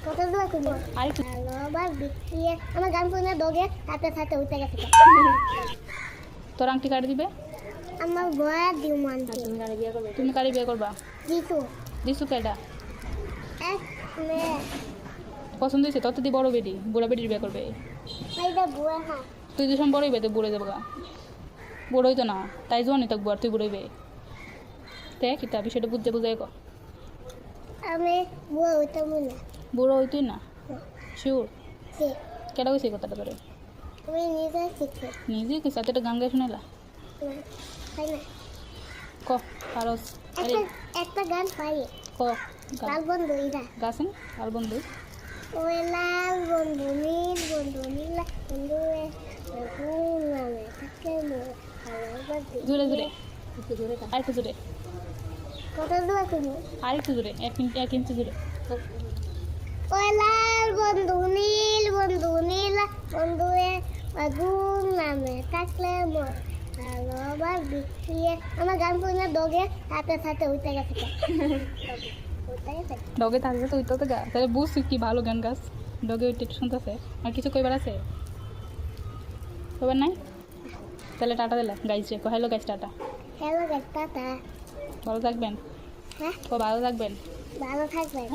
কত দোয়া করবো আরেকটু ভালো আবার বিক্রিয়ে আমার গান শুনে দোগে হাতে হাতে উঠে গেছে তোর আংটি কাটে দিবে আমার বয়া দিও মানতে তুমি কারি বিয়ে করবা দিতু দিছু কেডা এক মেয়ে পছন্দ হয়েছে তত দি বড় বেটি বুড়া বেটির বিয়ে করবে এইটা বুয়া হ্যাঁ তুই যেসব বড়ই বেতে বুড়ে যাবো গা বুড়ো হইতো না তাই জোয়ানি তোকে বুয়ার তুই বুড়ইবে দেখ কিতা বিষয়টা বুঝতে বুঝাই কর আমি বুয়া হইতাম না বুড়ো হইতুই না শিওর সে কেডা হয়েছে কথাটা করে তুমি নিজে শিখে নিজে কি সাথে একটা গান গায়ে শুনেলা তাই না ক পারস আরে একটা গান পাই ক লাল বন্ধু ইরা গাছেন আর বন্ধু ওই লাল বন্ধু নীল বন্ধু নামে থাকে জোরে জোরে আরেকটু জোরে কত দোয়া করবো আরেকটু জোরে 1 ইঞ্চি জোরে ওই লাল বন্ধু নীল বন্ধু আগুন নামে থাকলে মোর ভালো আবার বিক্রিয়ে আমার গান শুনে দোগে হাতে হাতে উঠে গেছে উঠে গেছে ডগে থাকবে তুই তো গা তাহলে বুঝ কি ভালো গান গাছ ডগে ওইটা শুনতেছে আর কিছু কইবার আছে কইবার নাই তাহলে টাটা দিলে গাইছে hello guys tata hello tata ভালো থাকবেন হ্যাঁ ভালো থাকবেন ভালো থাকবেন